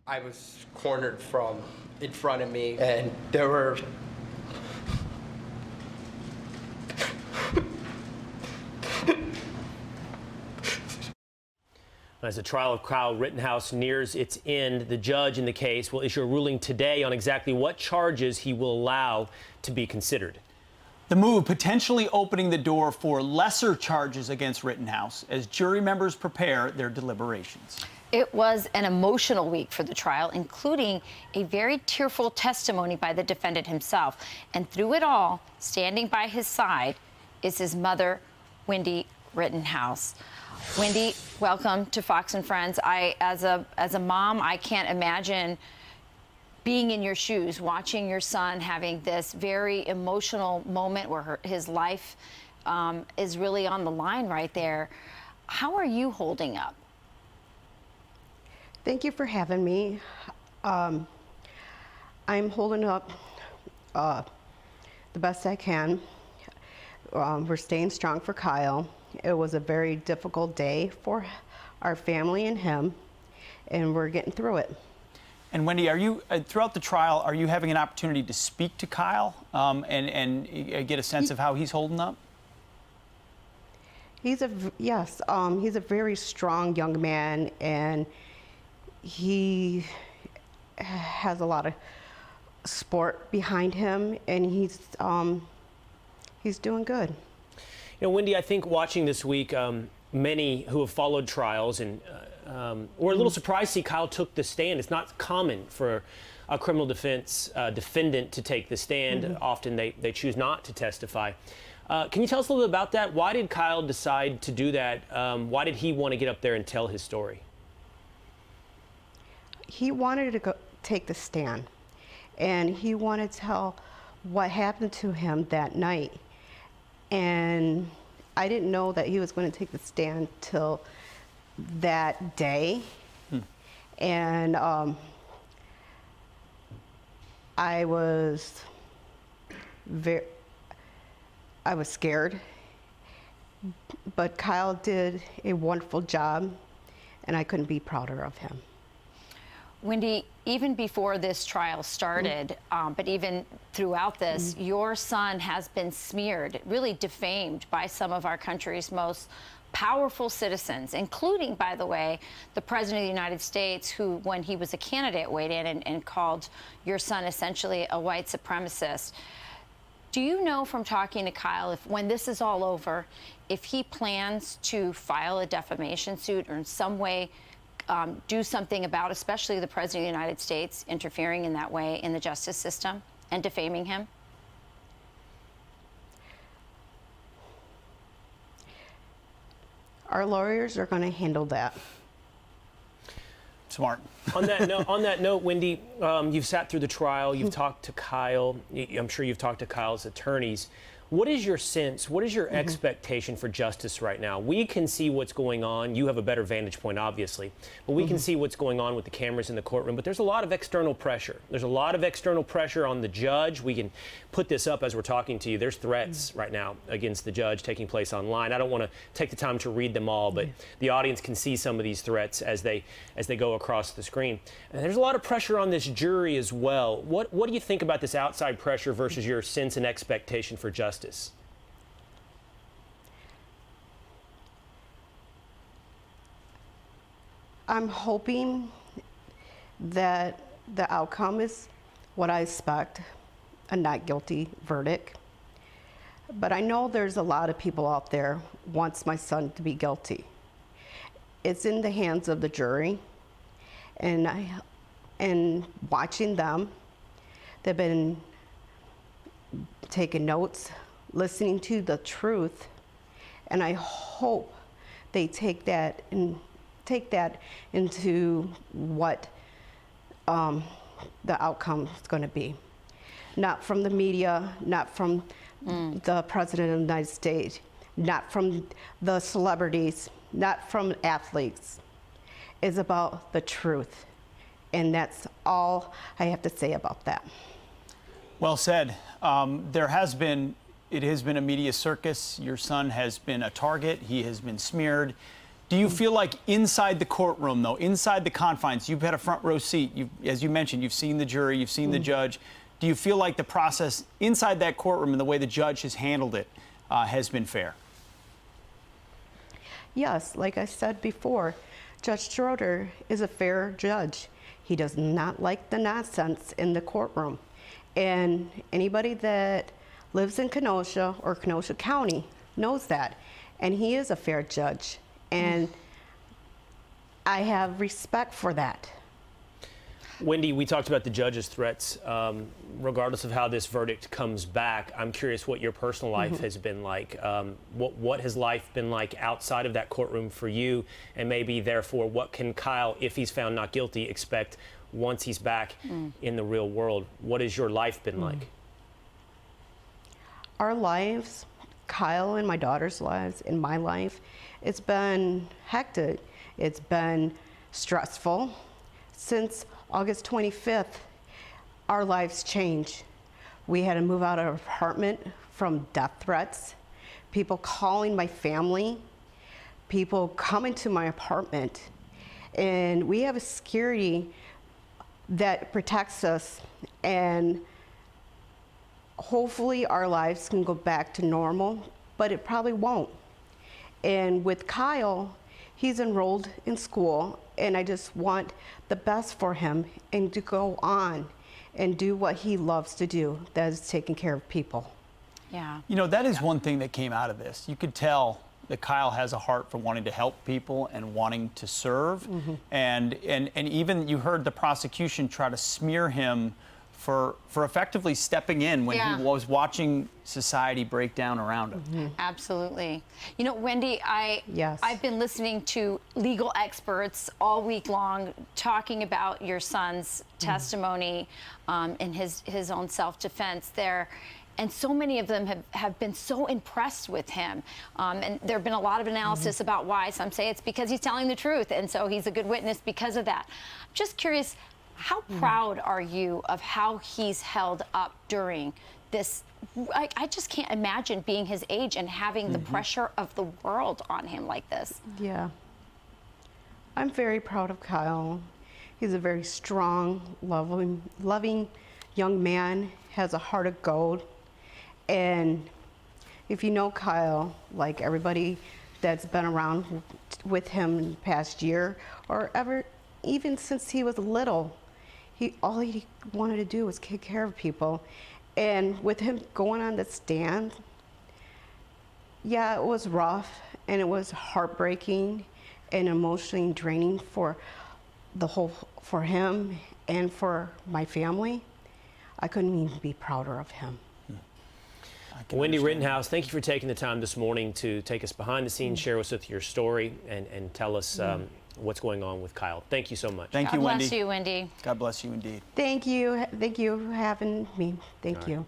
I was cornered from in front of me, and there were As the trial of Kyle Rittenhouse nears its end, the judge in the case will issue a ruling today on exactly what charges he will allow to be considered. The move potentially opening the door for lesser charges against Rittenhouse as jury members prepare their deliberations. It was an emotional week for the trial, including a very tearful testimony by the defendant himself. And through it all, standing by his side, is his mother, Wendy Rittenhouse. Wendy, welcome to Fox and Friends. As a mom, I can't imagine being in your shoes, watching your son having this very emotional moment where his life is really on the line right there. How are you holding up? Thank you for having me. I'm holding up the best I can. We're staying strong for Kyle. It was a very difficult day for our family and him, and we're getting through it. And Wendy, are you throughout the trial, are you having an opportunity to speak to Kyle and get a sense of how he's holding up? He's a very strong young man, and he has a lot of sport behind him, and he's doing good. You know, Wendy, I think watching this week, many who have followed trials and were a little surprised to see Kyle took the stand. It's not common for a criminal defense defendant to take the stand. Often they choose not to testify. Can you tell us a little bit about that? Why did Kyle decide to do that? Why did he want to get up there and tell his story? He wanted to take the stand, and he wanted to tell what happened to him that night. And I didn't know that he was going to take the stand till that day. And I was scared, but Kyle did a wonderful job, and I couldn't be prouder of him. Wendy, even before this trial started, but even throughout this, your son has been smeared, really defamed by some of our country's most powerful citizens, including, by the way, the President of the United States, who, when he was a candidate, weighed in and called your son essentially a white supremacist. Do you know from talking to Kyle, if when this is all over, if he plans to file a defamation suit or in some way do something about, especially the President of the United States interfering in that way in the justice system and defaming him? Our lawyers are going to handle that. Smart. On that note, Wendy, you've sat through the trial. You've talked to Kyle. I'm sure you've talked to Kyle's attorneys. What is your sense? What is your expectation for justice right now? We can see what's going on. You have a better vantage point, obviously, but we can see what's going on with the cameras in the courtroom. But there's a lot of external pressure. There's a lot of external pressure on the judge. We can put this up as we're talking to you. There's threats right now against the judge taking place online. I don't want to take the time to read them all, but the audience can see some of these threats as they go across the screen. And there's a lot of pressure on this jury as well. What do you think about this outside pressure versus your sense and expectation for justice? I'm hoping that the outcome is what I expect, a not guilty verdict. But I know there's a lot of people out there who wants my son to be guilty. It's in the hands of the jury, and watching them, they've been taking notes, listening to the truth, and I hope they take that into what the outcome is going to be. Not from the media, not from the President of the United States, not from the celebrities, not from athletes. It's about the truth, and that's all I have to say about that. Well said. It has been a media circus. Your son has been a target. He has been smeared. Do you feel like inside the courtroom, though, inside the confines, you've had a front row seat, as you mentioned, you've seen the jury, you've seen the judge. Do you feel like the process inside that courtroom and the way the judge has handled it has been fair? Yes, like I said before, Judge Schroeder is a fair judge. He does not like the nonsense in the courtroom. And anybody that lives in Kenosha or Kenosha County knows that. And he is a fair judge. And I have respect for that. Wendy, we talked about the judge's threats. Regardless of how this verdict comes back, I'm curious what your personal life has been like. What has life been like outside of that courtroom for you? And maybe, therefore, what can Kyle, if he's found not guilty, expect once he's back in the real world? What has your life been like? Our lives, Kyle and my daughter's lives, and my life, it's been hectic. It's been stressful. Since August 25th, our lives changed. We had to move out of our apartment from death threats, people calling my family, people coming to my apartment. And we have a security that protects us, and hopefully our lives can go back to normal, but it probably won't. And with Kyle, he's enrolled in school, and I just want the best for him and to go on and do what he loves to do, that is taking care of people. Yeah. You know, that is one thing that came out of this. You could tell that Kyle has a heart for wanting to help people and wanting to serve. And even you heard the prosecution try to smear him for effectively stepping in when he was watching society break down around him. Absolutely. You know, Wendy, Yes. I've been listening to legal experts all week long talking about your son's testimony and his own self-defense there. And so many of them have been so impressed with him. And there have been a lot of analysis about why. Some say it's because he's telling the truth, and so he's a good witness because of that. I'm just curious, how proud are you of how he's held up during this? I just can't imagine being his age and having the pressure of the world on him like this. Yeah. I'm very proud of Kyle. He's a very strong, loving young man, has a heart of gold. And if you know Kyle, like everybody that's been around with him in the past year, or even since he was little, all he wanted to do was take care of people. And with him going on the stand, yeah, it was rough and it was heartbreaking and emotionally draining for him and for my family. I couldn't even be prouder of him. Wendy Rittenhouse, thank you for taking the time this morning to take us behind the scenes, share with us your story, and tell us what's going on with Kyle. Thank you so much. Thank you, God Wendy. bless you, Wendy. God bless you indeed. Thank you. Thank you for having me. Thank you.